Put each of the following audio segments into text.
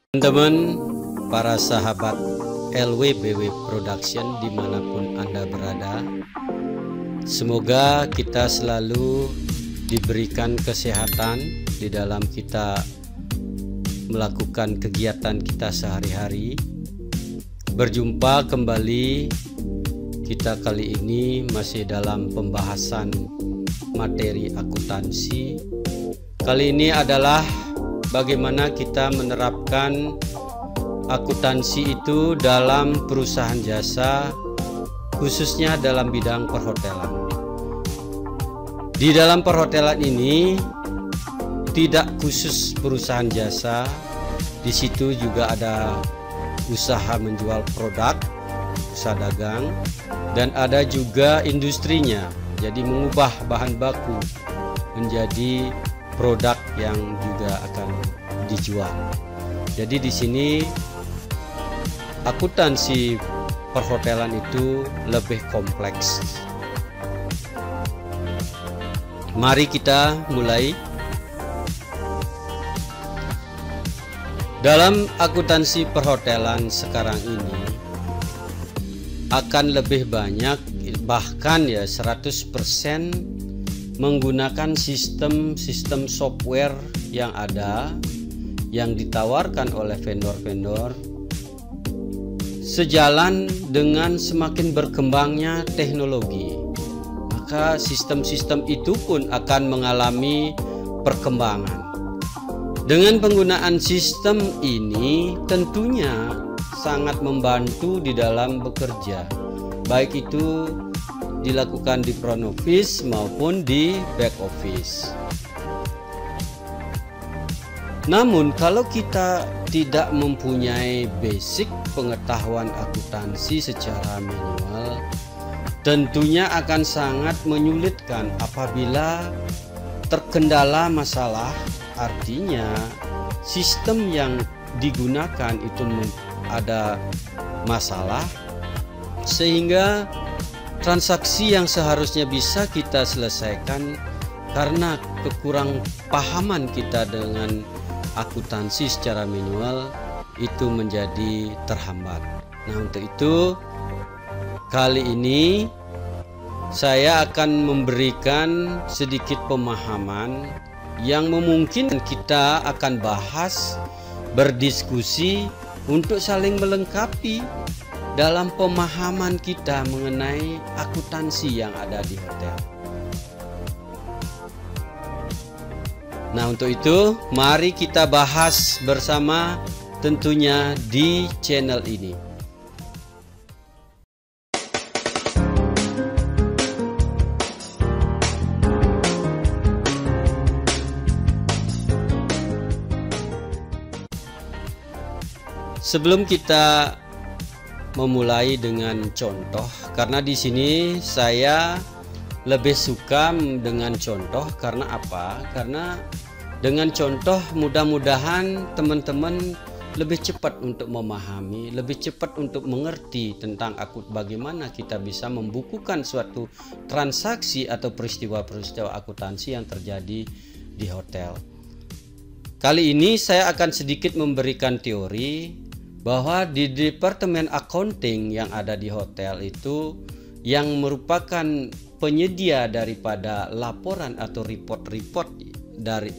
Teman-teman, para sahabat LWBW Production dimanapun Anda berada, semoga kita selalu diberikan kesehatan di dalam kita melakukan kegiatan kita sehari-hari. Berjumpa kembali kita kali ini masih dalam pembahasan materi akuntansi. Kali ini adalah bagaimana kita menerapkan akuntansi itu dalam perusahaan jasa, khususnya dalam bidang perhotelan. Di dalam perhotelan ini tidak khusus perusahaan jasa, di situ juga ada usaha menjual produk, usaha dagang, dan ada juga industrinya. Jadi mengubah bahan baku menjadi produk yang juga akan dijual. Jadi di sini akuntansi perhotelan itu lebih kompleks. Mari kita mulai. Dalam akuntansi perhotelan sekarang ini akan lebih banyak, bahkan ya 100% menggunakan sistem software yang ada, yang ditawarkan oleh vendor-vendor, sejalan dengan semakin berkembangnya teknologi. Maka sistem-sistem itu pun akan mengalami perkembangan. Dengan penggunaan sistem ini tentunya sangat membantu di dalam bekerja, baik itu dilakukan di front office maupun di back office. Namun kalau kita tidak mempunyai basic pengetahuan akuntansi secara manual, tentunya akan sangat menyulitkan apabila terkendala masalah. Artinya sistem yang digunakan itu ada masalah, sehingga transaksi yang seharusnya bisa kita selesaikan karena kekurang pahaman kita dengan akuntansi secara manual itu menjadi terhambat. Nah, untuk itu kali ini saya akan memberikan sedikit pemahaman yang memungkinkan kita akan bahas, berdiskusi untuk saling melengkapi dalam pemahaman kita mengenai akuntansi yang ada di hotel. Nah, untuk itu mari kita bahas bersama tentunya di channel ini. Sebelum kita memulai dengan contoh, karena di sini saya lebih suka dengan contoh. Karena apa? Karena dengan contoh mudah-mudahan teman-teman lebih cepat untuk memahami, lebih cepat untuk mengerti tentang bagaimana kita bisa membukukan suatu transaksi atau peristiwa-peristiwa akuntansi yang terjadi di hotel. Kali ini saya akan sedikit memberikan teori bahwa di departemen accounting yang ada di hotel itu, yang merupakan penyedia daripada laporan atau report-report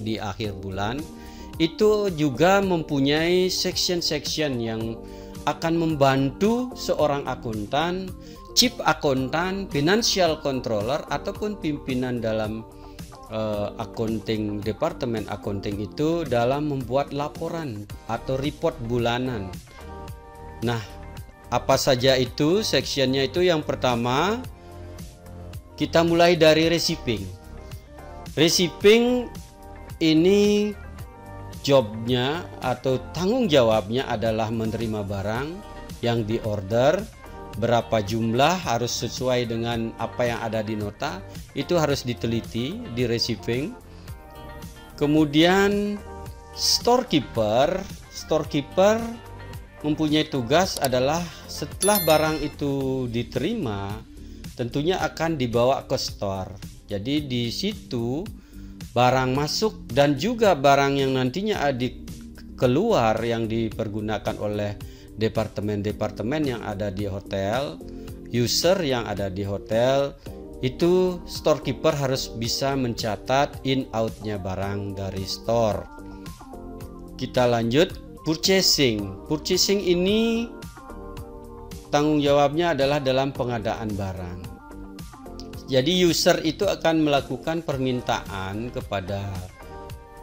di akhir bulan, itu juga mempunyai section-section yang akan membantu seorang akuntan, chief akuntan, financial controller, ataupun pimpinan dalam accounting, departemen accounting itu dalam membuat laporan atau report bulanan. Nah, apa saja itu sectionnya? Itu yang pertama, kita mulai dari receiving. Receiving ini jobnya atau tanggung jawabnya adalah menerima barang yang diorder, berapa jumlah harus sesuai dengan apa yang ada di nota, itu harus diteliti di receiving. Kemudian storekeeper mempunyai tugas adalah setelah barang itu diterima, tentunya akan dibawa ke store. Jadi di situ barang masuk dan juga barang yang nantinya keluar yang dipergunakan oleh departemen-departemen yang ada di hotel, user yang ada di hotel, itu storekeeper harus bisa mencatat in outnya barang dari store. Kita lanjut purchasing. Purchasing ini tanggung jawabnya adalah dalam pengadaan barang. Jadi user itu akan melakukan permintaan kepada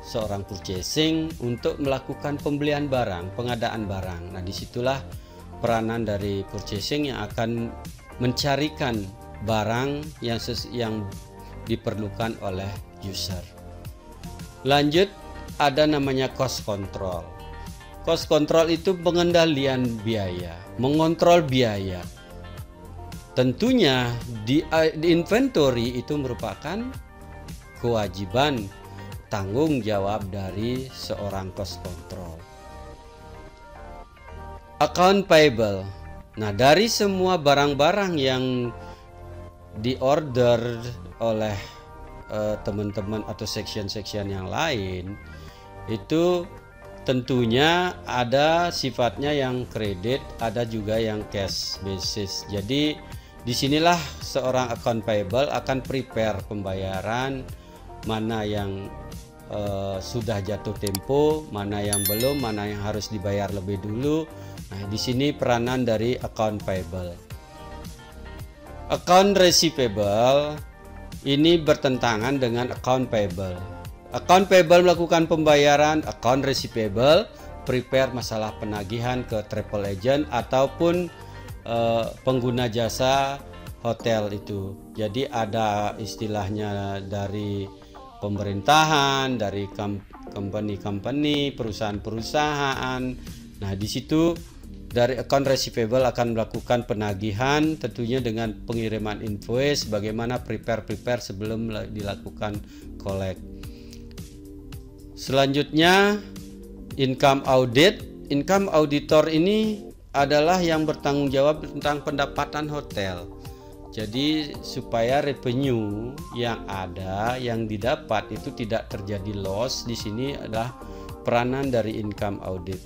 seorang purchasing untuk melakukan pembelian barang, pengadaan barang. Nah, disitulah peranan dari purchasing yang akan mencarikan barang yang diperlukan oleh user. Lanjut, ada namanya cost control. Cost control itu pengendalian biaya, mengontrol biaya. Tentunya di inventory itu merupakan kewajiban tanggung jawab dari seorang cost control. Account payable. Nah, dari semua barang-barang yang diorder oleh teman-teman atau section-section yang lain, itu tentunya ada sifatnya yang kredit, ada juga yang cash basis. Jadi disinilah seorang account payable akan prepare pembayaran, mana yang sudah jatuh tempo, mana yang belum, mana yang harus dibayar lebih dulu. Nah, di sini peranan dari account payable. Account receivable ini bertentangan dengan account payable. Account payable melakukan pembayaran, account receivable prepare masalah penagihan ke travel agent ataupun pengguna jasa hotel itu. Jadi ada istilahnya dari pemerintahan, dari company-company, perusahaan-perusahaan. Nah, di situ dari account receivable akan melakukan penagihan, tentunya dengan pengiriman invoice, bagaimana prepare sebelum dilakukan collect. Selanjutnya income audit. Income auditor ini adalah yang bertanggung jawab tentang pendapatan hotel. Jadi supaya revenue yang ada, yang didapat itu tidak terjadi loss, di sini adalah peranan dari income audit.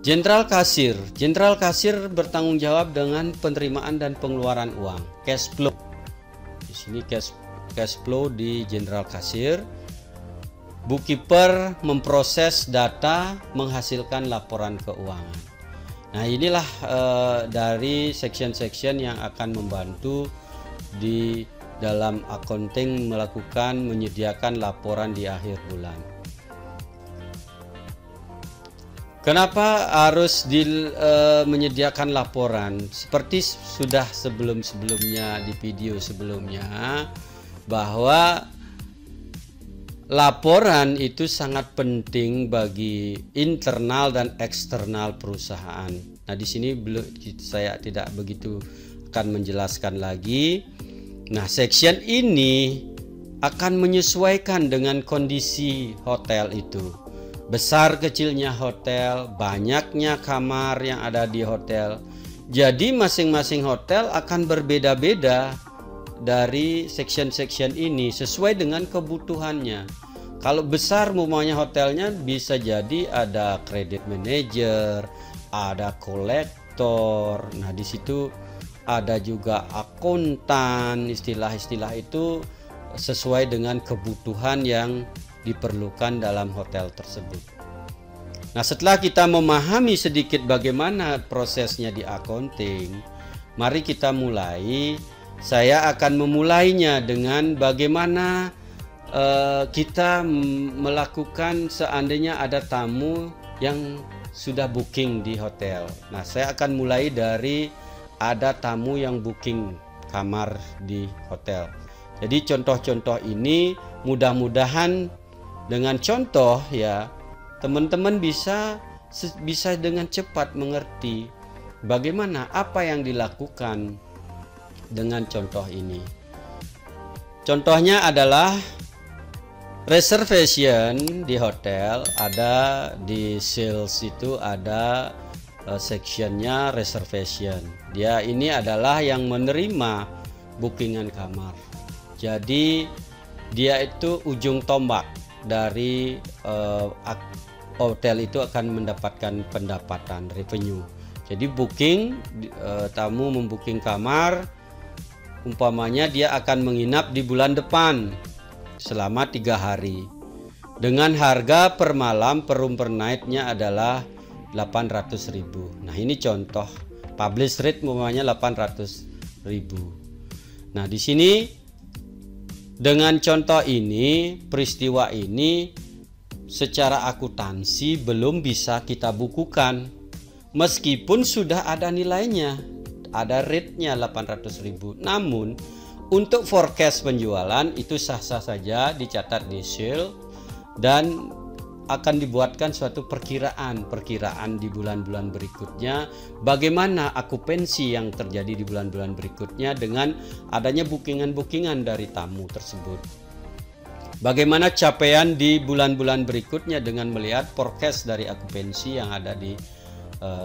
General Kasir. General Kasir bertanggung jawab dengan penerimaan dan pengeluaran uang, cash flow. Di sini cash flow di General Kasir. Bookkeeper memproses data, menghasilkan laporan keuangan. Nah, inilah dari section-section yang akan membantu di dalam accounting menyediakan laporan di akhir bulan. Kenapa harus menyediakan laporan? Seperti sudah sebelumnya di video sebelumnya, bahwa laporan itu sangat penting bagi internal dan eksternal perusahaan. Nah, di sini saya tidak begitu akan menjelaskan lagi. Nah, section ini akan menyesuaikan dengan kondisi hotel itu. Besar kecilnya hotel, banyaknya kamar yang ada di hotel. Jadi masing-masing hotel akan berbeda-beda dari section-section ini sesuai dengan kebutuhannya. Kalau besar umpamanya hotelnya, bisa jadi ada credit manager, ada kolektor. Nah, di situ ada juga akuntan. Istilah-istilah itu sesuai dengan kebutuhan yang diperlukan dalam hotel tersebut. Nah, setelah kita memahami sedikit bagaimana prosesnya di accounting, mari kita mulai. Saya akan memulainya dengan bagaimana kita melakukan seandainya ada tamu yang sudah booking di hotel. Nah, saya akan mulai dari ada tamu yang booking kamar di hotel. Jadi contoh-contoh ini mudah-mudahan dengan contoh ya teman-teman bisa dengan cepat mengerti bagaimana apa yang dilakukan dengan contoh ini. Contohnya adalah reservation di hotel, ada di sales itu ada sectionnya reservation. Dia ini adalah yang menerima bookingan kamar. Jadi dia itu ujung tombak dari hotel itu akan mendapatkan pendapatan revenue. Jadi booking, tamu membooking kamar, umpamanya dia akan menginap di bulan depan selama 3 hari dengan harga per malam per room per night-nya adalah 800.000. Nah, ini contoh publish rate umpamanya 800.000. Nah, di sini dengan contoh ini, peristiwa ini secara akuntansi belum bisa kita bukukan meskipun sudah ada nilainya, ada rate-nya 800.000. Namun untuk forecast penjualan itu sah-sah saja dicatat di sale dan akan dibuatkan suatu perkiraan di bulan-bulan berikutnya, bagaimana akupansi yang terjadi di bulan-bulan berikutnya dengan adanya bookingan dari tamu tersebut. Bagaimana capaian di bulan-bulan berikutnya dengan melihat forecast dari akupansi yang ada di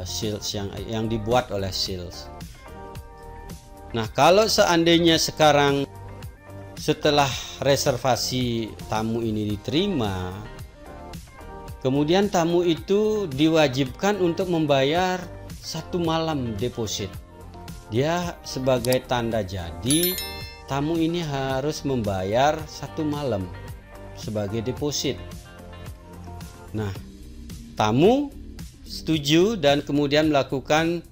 sales yang dibuat oleh sales. Nah, kalau seandainya sekarang setelah reservasi tamu ini diterima, kemudian tamu itu diwajibkan untuk membayar 1 malam deposit. Dia sebagai tanda jadi, tamu ini harus membayar 1 malam sebagai deposit. Nah, tamu setuju dan kemudian melakukan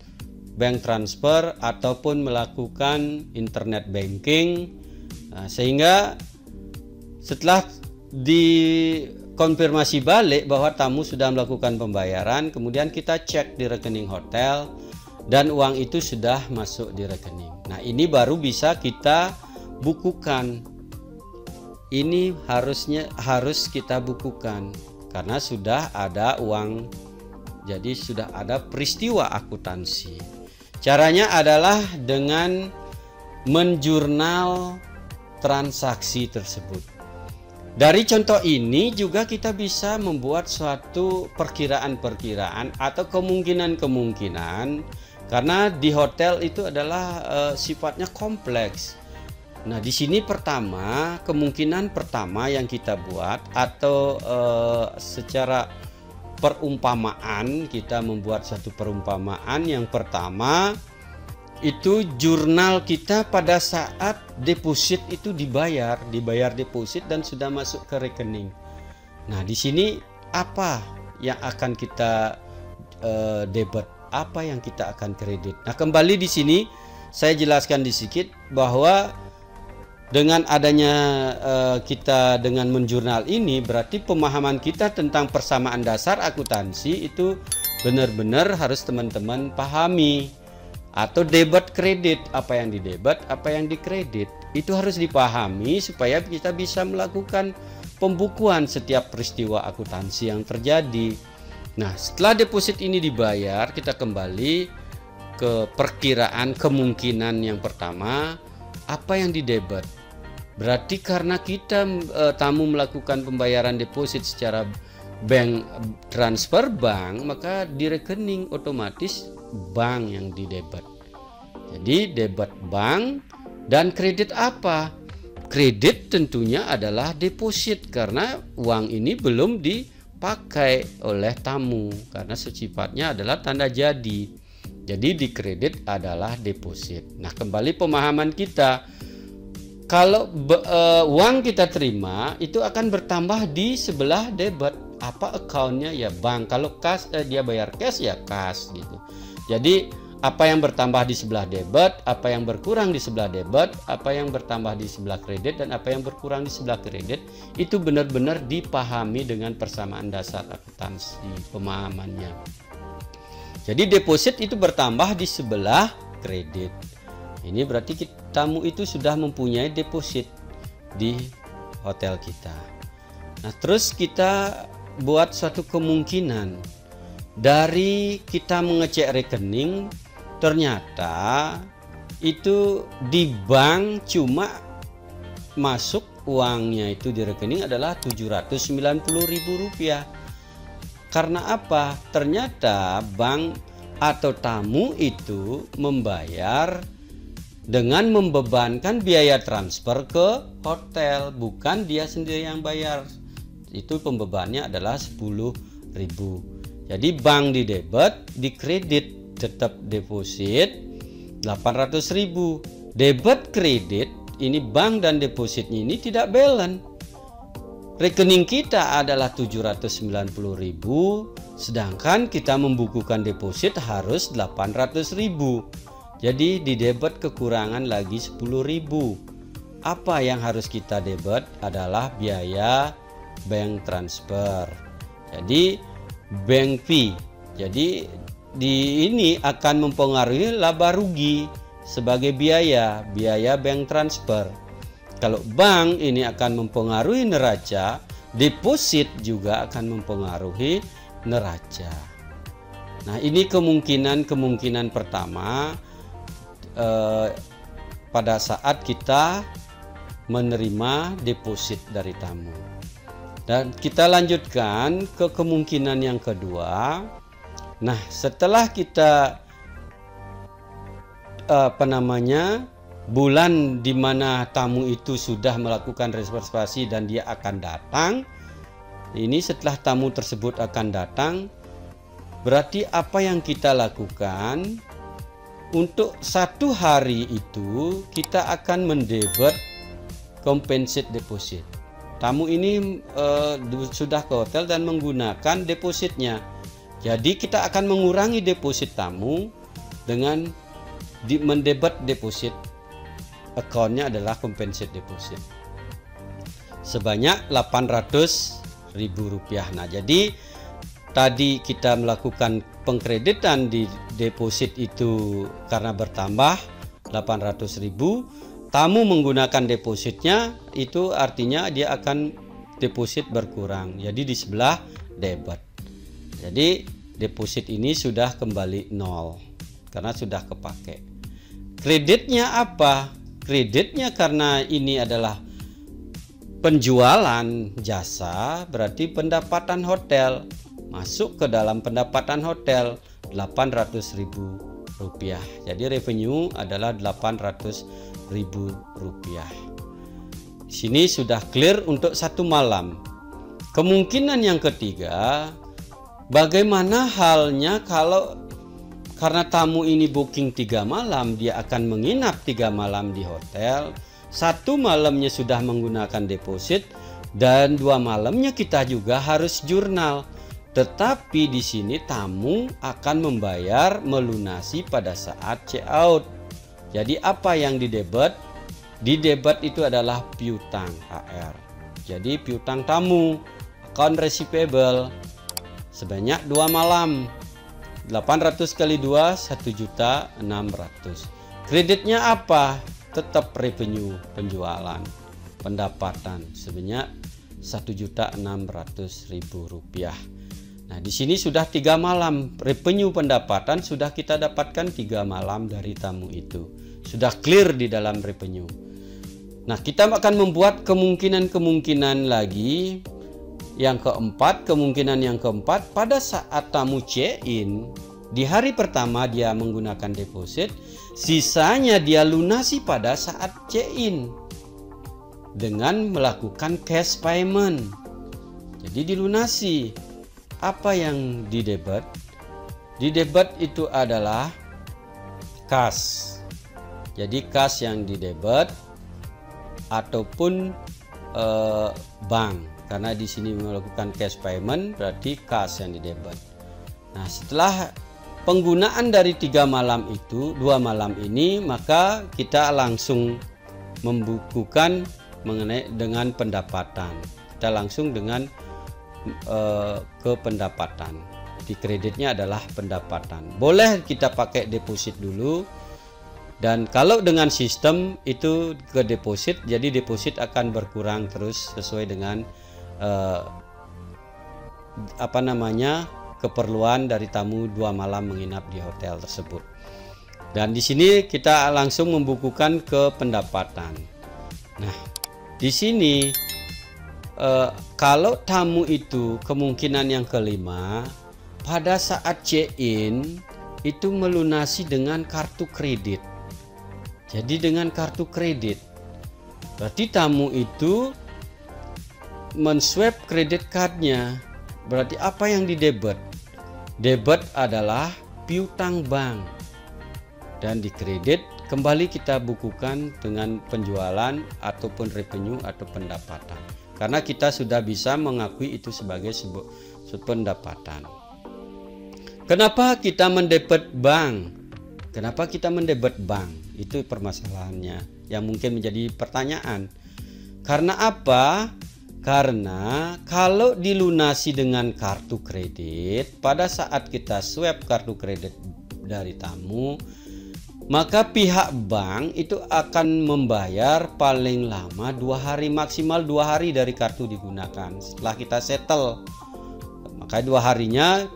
bank transfer ataupun melakukan internet banking. Nah, sehingga setelah dikonfirmasi balik bahwa tamu sudah melakukan pembayaran, kemudian kita cek di rekening hotel dan uang itu sudah masuk di rekening. Nah, ini baru bisa kita bukukan. Ini harus kita bukukan karena sudah ada uang, jadi sudah ada peristiwa akuntansi. Caranya adalah dengan menjurnal transaksi tersebut. Dari contoh ini juga kita bisa membuat suatu perkiraan-perkiraan atau kemungkinan-kemungkinan, karena di hotel itu adalah sifatnya kompleks. Nah, di sini kemungkinan pertama yang kita buat atau secara perumpamaan, kita membuat satu perumpamaan. Yang pertama itu jurnal kita pada saat deposit itu dibayar deposit dan sudah masuk ke rekening. Nah, di sini apa yang akan kita debit, apa yang kita akan kredit. Nah, kembali di sini saya jelaskan sedikit bahwa dengan adanya kita dengan menjurnal ini, berarti pemahaman kita tentang persamaan dasar akuntansi itu benar-benar harus teman-teman pahami. Atau debit kredit, apa yang di debit, apa yang di kredit, itu harus dipahami supaya kita bisa melakukan pembukuan setiap peristiwa akuntansi yang terjadi. Nah, setelah deposit ini dibayar, kita kembali ke perkiraan kemungkinan yang pertama, apa yang di debit. Berarti karena kita tamu melakukan pembayaran deposit secara bank transfer bank, maka di rekening otomatis bank yang di debit. Jadi debit bank. Dan kredit apa? Kredit tentunya adalah deposit karena uang ini belum dipakai oleh tamu karena sifatnya adalah tanda jadi. Jadi di kredit adalah deposit. Nah, kembali pemahaman kita, kalau uang kita terima itu akan bertambah di sebelah debit. Apa accountnya? Ya bank. Kalau cash dia bayar cash ya cash gitu. Jadi apa yang bertambah di sebelah debit, apa yang berkurang di sebelah debit, apa yang bertambah di sebelah kredit, dan apa yang berkurang di sebelah kredit, itu benar-benar dipahami dengan persamaan dasar akuntansi pemahamannya. Jadi deposit itu bertambah di sebelah kredit. Ini berarti tamu itu sudah mempunyai deposit di hotel kita. Nah, terus kita buat suatu kemungkinan dari kita mengecek rekening, ternyata itu di bank cuma masuk uangnya itu di rekening adalah Rp790.000. Karena apa? Ternyata bank atau tamu itu membayar dengan membebankan biaya transfer ke hotel, bukan dia sendiri yang bayar. Itu pembebannya adalah Rp10.000. Jadi bank di debit, di kredit tetap deposit 800.000. Debit kredit ini bank dan depositnya ini tidak balance. Rekening kita adalah 790.000, sedangkan kita membukukan deposit harus 800.000. Jadi di debit kekurangan lagi 10.000. Apa yang harus kita debit adalah biaya bank transfer. Jadi bank fee. Jadi di ini akan mempengaruhi laba rugi sebagai biaya bank transfer. Kalau bank ini akan mempengaruhi neraca, deposit juga akan mempengaruhi neraca. Nah, ini kemungkinan pertama pada saat kita menerima deposit dari tamu. Dan kita lanjutkan ke kemungkinan yang kedua. Nah, setelah kita bulan di mana tamu itu sudah melakukan reservasi dan dia akan datang. Ini setelah tamu tersebut akan datang, berarti apa yang kita lakukan untuk 1 hari itu kita akan mendebit compensate deposit. Tamu ini sudah ke hotel dan menggunakan depositnya. Jadi kita akan mengurangi deposit tamu dengan mendebit deposit. Akunnya adalah compensate deposit sebanyak Rp800.000. Nah, jadi tadi kita melakukan pengkreditan di deposit itu karena bertambah 800.000. Tamu menggunakan depositnya, itu artinya dia akan deposit berkurang. Jadi di sebelah debit. Jadi deposit ini sudah kembali nol karena sudah kepake. Kreditnya apa? Kreditnya karena ini adalah penjualan jasa, berarti pendapatan hotel masuk ke dalam pendapatan hotel Rp800.000. Jadi revenue adalah Rp800.000. Di sini sudah clear untuk 1 malam. Kemungkinan yang ketiga, bagaimana halnya kalau karena tamu ini booking 3 malam, dia akan menginap 3 malam di hotel. 1 malamnya sudah menggunakan deposit dan 2 malamnya kita juga harus jurnal. Tetapi di sini tamu akan membayar melunasi pada saat check out. Jadi apa yang didebit? Di debit itu adalah piutang AR. Jadi piutang tamu, account receivable sebanyak 2 malam. 800 kali 2 1.600.000. Kreditnya apa? Tetap revenue penjualan, pendapatan sebanyak Rp1.600.000. Nah, di sini sudah 3 malam revenue pendapatan sudah kita dapatkan 3 malam dari tamu itu. Sudah clear di dalam revenue. Nah, kita akan membuat kemungkinan lagi. Kemungkinan yang keempat, pada saat tamu check-in, di hari pertama dia menggunakan deposit, sisanya dia lunasi pada saat check-in dengan melakukan cash payment. Jadi dilunasi. Apa yang didebit? Didebit itu adalah kas. Jadi kas yang didebit ataupun bank. Karena di sini melakukan cash payment, berarti kas yang didebit. Nah, setelah penggunaan dari 3 malam itu, 2 malam ini, maka kita langsung membukukan mengenai dengan pendapatan. Kita langsung dengan ke pendapatan. Di kreditnya adalah pendapatan. Boleh kita pakai deposit dulu. Dan kalau dengan sistem itu ke deposit, jadi deposit akan berkurang terus sesuai dengan keperluan dari tamu 2 malam menginap di hotel tersebut. Dan di sini kita langsung membukukan ke pendapatan. Nah, di sini kalau tamu itu kemungkinan yang kelima, pada saat check-in itu melunasi dengan kartu kredit. Jadi dengan kartu kredit, berarti tamu itu men-swipe kredit cardnya Berarti apa yang didebet? Debet adalah piutang bank, dan di kredit kembali kita bukukan dengan penjualan ataupun revenue atau pendapatan, karena kita sudah bisa mengakui itu sebagai sebuah pendapatan. Kenapa kita mendebet bank? Kenapa kita mendebet bank? Itu permasalahannya yang mungkin menjadi pertanyaan. Karena apa? Karena kalau dilunasi dengan kartu kredit, pada saat kita swipe kartu kredit dari tamu, maka pihak bank itu akan membayar paling lama 2 hari, maksimal 2 hari dari kartu digunakan. Setelah kita settle, maka 2 harinya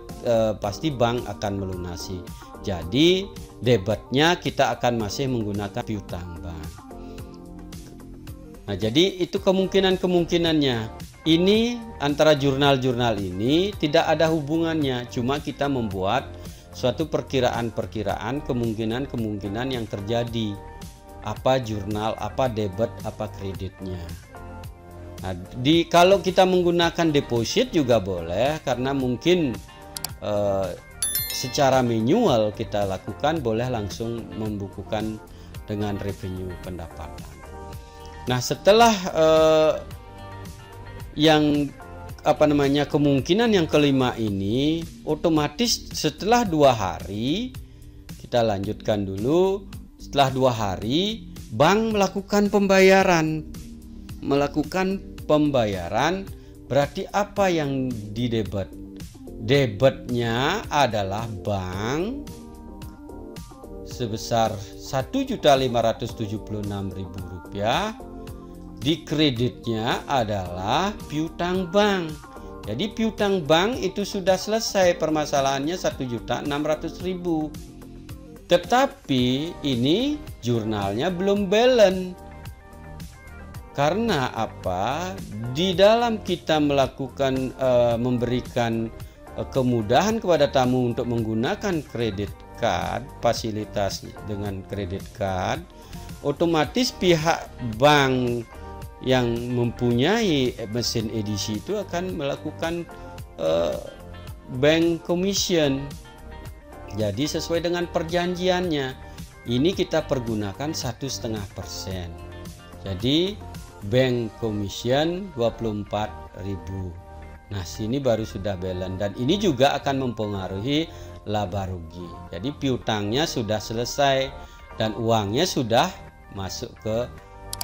pasti bank akan melunasi. Jadi debitnya kita akan masih menggunakan piutang bank. Nah, jadi itu kemungkinannya. Ini antara jurnal-jurnal ini tidak ada hubungannya, cuma kita membuat suatu perkiraan-perkiraan kemungkinan yang terjadi. Apa jurnal, apa debit, apa kreditnya. Nah, kalau kita menggunakan deposit juga boleh, karena mungkin secara manual kita lakukan, boleh langsung membukukan dengan revenue pendapatan. Nah, setelah kemungkinan yang kelima ini, otomatis setelah 2 hari, kita lanjutkan dulu. Setelah 2 hari, bank melakukan pembayaran. Berarti apa yang didebet? Debitnya adalah bank sebesar Rp1.576.000. Di kreditnya adalah piutang bank. Jadi piutang bank itu sudah selesai, permasalahannya 1.600.000. Tetapi ini jurnalnya belum balance. Karena apa? Di dalam kita melakukan memberikan kemudahan kepada tamu untuk menggunakan kredit card, fasilitas dengan kredit card, otomatis pihak bank yang mempunyai mesin edisi itu akan melakukan bank commission. Jadi sesuai dengan perjanjiannya, ini kita pergunakan 1,5%. Jadi bank commission 24.000. Nah, sini baru sudah balance, dan ini juga akan mempengaruhi laba rugi. Jadi piutangnya sudah selesai dan uangnya sudah masuk ke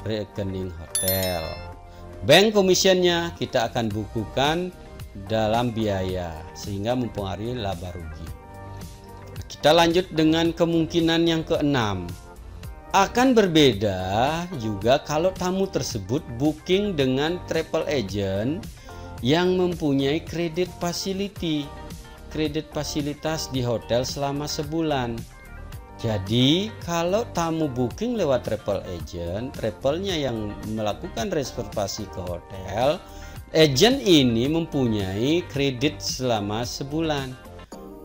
rekening hotel. Bank commissionnya kita akan bukukan dalam biaya, sehingga mempengaruhi laba rugi. Kita lanjut dengan kemungkinan yang keenam. Akan berbeda juga kalau tamu tersebut booking dengan travel agent yang mempunyai kredit fasilitas di hotel selama sebulan. Jadi kalau tamu booking lewat travel agent, travelnya yang melakukan reservasi ke hotel, agent ini mempunyai kredit selama sebulan.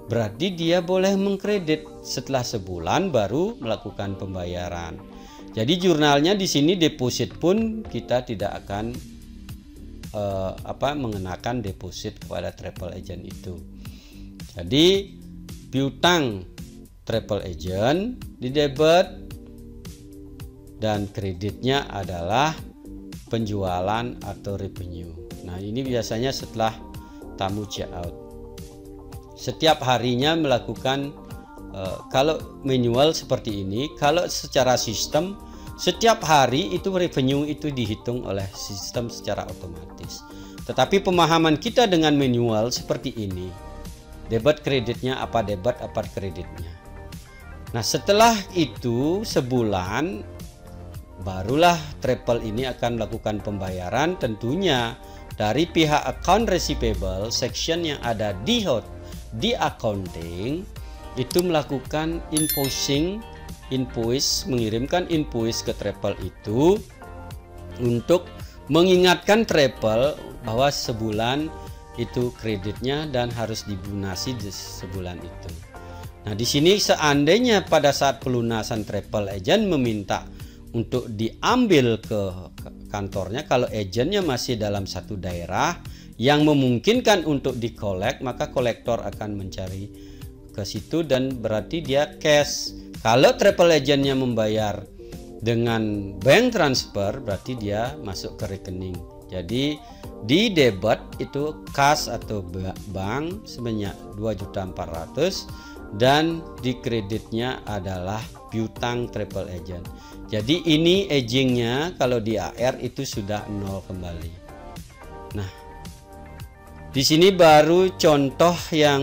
Berarti dia boleh mengkredit setelah sebulan baru melakukan pembayaran. Jadi jurnalnya di sini deposit pun kita tidak akan mengenakan deposit kepada travel agent itu. Jadi piutang travel agent di debit, dan kreditnya adalah penjualan atau revenue. Nah, ini biasanya setelah tamu check out. Setiap harinya melakukan kalau manual seperti ini. Kalau secara sistem, setiap hari itu revenue itu dihitung oleh sistem secara otomatis. Tetapi pemahaman kita dengan manual seperti ini, debit kreditnya apa, debit apa kreditnya. Nah, setelah itu sebulan barulah travel ini akan melakukan pembayaran, tentunya dari pihak account receivable section yang ada di accounting itu melakukan mengirimkan invoice ke travel itu untuk mengingatkan travel bahwa sebulan itu kreditnya dan harus dilunasi di sebulan itu. Nah, di sini seandainya pada saat pelunasan travel agent meminta untuk diambil ke kantornya. Kalau agentnya masih dalam satu daerah yang memungkinkan untuk dikolek, maka kolektor akan mencari ke situ dan berarti dia cash. Kalau travel agentnya membayar dengan bank transfer, berarti dia masuk ke rekening. Jadi di debit itu kas atau bank sebanyak 2.400.000 dan di kreditnya adalah piutang travel agent. Jadi ini agingnya kalau di AR itu sudah 0 kembali. Nah, di sini baru contoh yang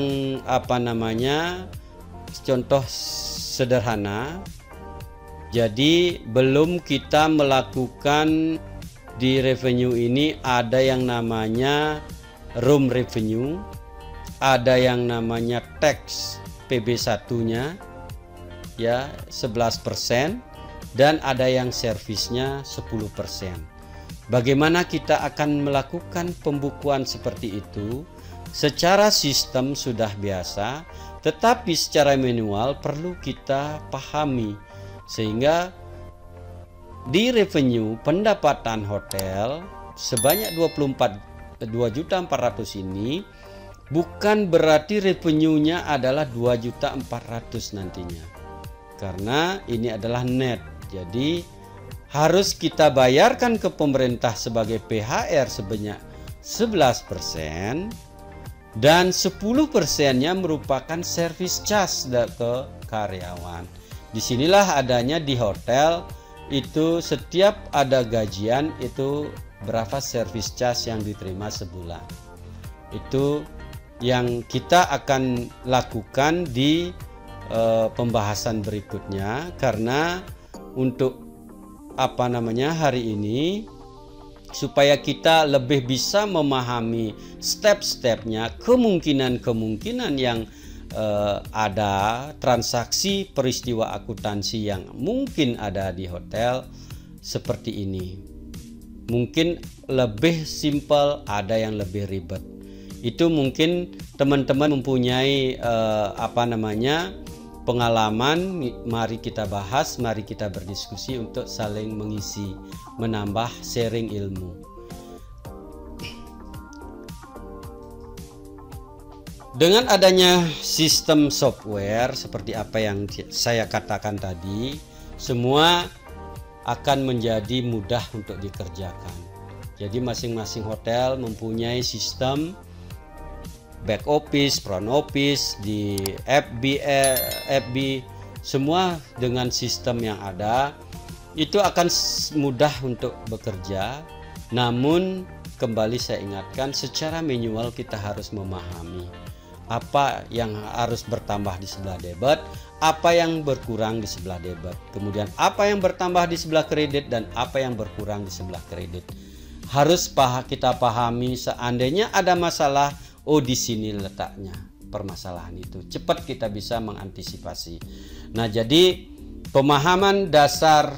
contoh sederhana. Jadi belum kita melakukan di revenue ini ada yang namanya room revenue, ada yang namanya tax PB1-nya ya 11% dan ada yang servisnya 10%. Bagaimana kita akan melakukan pembukuan seperti itu? Secara sistem sudah biasa, tetapi secara manual perlu kita pahami sehingga di revenue pendapatan hotel sebanyak 2.400.000 ini bukan berarti revenue-nya adalah 2.400.000 nantinya, karena ini adalah net. Jadi harus kita bayarkan ke pemerintah sebagai PHR sebanyak 11% dan 10%-nya merupakan service charge ke karyawan. Disinilah adanya di hotel itu setiap ada gajian itu berapa service charge yang diterima sebulan. Itu yang kita akan lakukan di pembahasan berikutnya, karena untuk hari ini supaya kita lebih bisa memahami step-stepnya, kemungkinan-kemungkinan yang ada transaksi peristiwa akuntansi yang mungkin ada di hotel seperti ini. Mungkin lebih simpel, ada yang lebih ribet. Itu mungkin teman-teman mempunyai pengalaman. Mari kita bahas, mari kita berdiskusi untuk saling mengisi, menambah sharing ilmu. Dengan adanya sistem software seperti apa yang saya katakan tadi, semua akan menjadi mudah untuk dikerjakan. Jadi masing-masing hotel mempunyai sistem back office, front office, di FB, semua dengan sistem yang ada itu akan mudah untuk bekerja. Namun kembali saya ingatkan, secara manual kita harus memahami apa yang harus bertambah di sebelah debit, apa yang berkurang di sebelah debit, kemudian apa yang bertambah di sebelah kredit dan apa yang berkurang di sebelah kredit. Harus kita pahami, seandainya ada masalah, oh di sini letaknya permasalahan itu. Cepat kita bisa mengantisipasi. Nah, jadi pemahaman dasar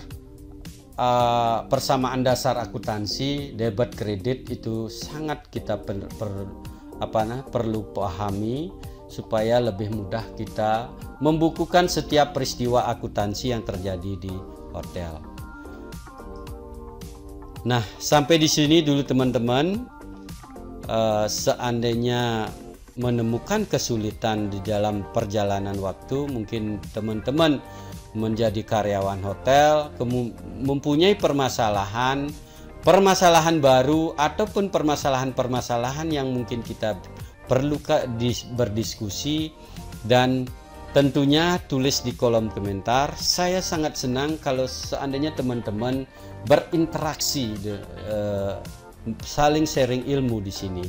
persamaan dasar akuntansi debit kredit itu sangat kita perlu pahami supaya lebih mudah kita membukukan setiap peristiwa akuntansi yang terjadi di hotel. Nah, sampai di sini dulu teman-teman. Seandainya menemukan kesulitan di dalam perjalanan waktu, mungkin teman-teman menjadi karyawan hotel, mempunyai permasalahan baru ataupun permasalahan yang mungkin kita perlu berdiskusi, dan tentunya tulis di kolom komentar. Saya sangat senang kalau seandainya teman-teman berinteraksi, saling sharing ilmu di sini.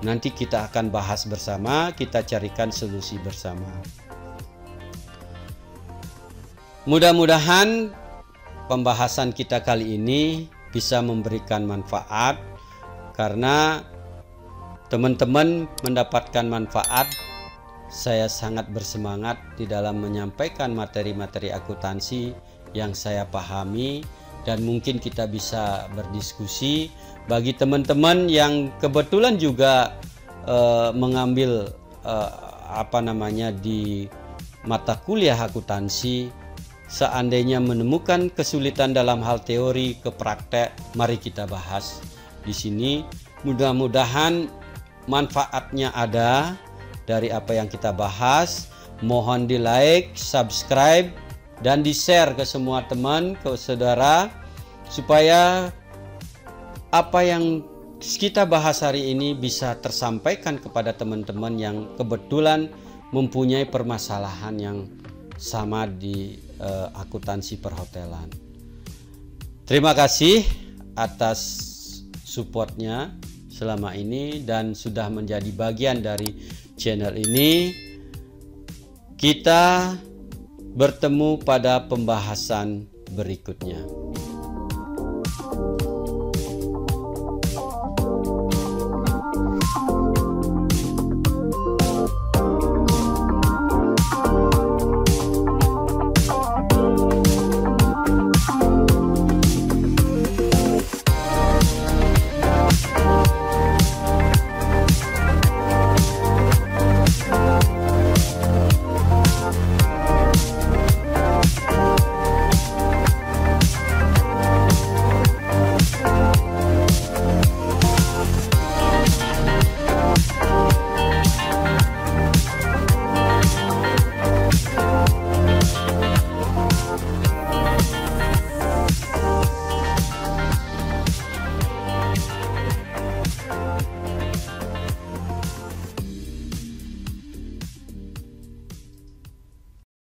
Nanti kita akan bahas bersama, kita carikan solusi bersama. Mudah-mudahan pembahasan kita kali ini bisa memberikan manfaat, karena teman-teman mendapatkan manfaat. Saya sangat bersemangat di dalam menyampaikan materi-materi akuntansi yang saya pahami, dan mungkin kita bisa berdiskusi. Bagi teman-teman yang kebetulan juga mengambil di mata kuliah akuntansi, seandainya menemukan kesulitan dalam hal teori ke praktek, mari kita bahas di sini. Mudah-mudahan manfaatnya ada dari apa yang kita bahas. Mohon di like, subscribe, dan di share ke semua teman, ke saudara, supaya apa yang kita bahas hari ini bisa tersampaikan kepada teman-teman yang kebetulan mempunyai permasalahan yang sama di akuntansi perhotelan. Terima kasih atas supportnya selama ini dan sudah menjadi bagian dari channel ini. Kita bertemu pada pembahasan berikutnya.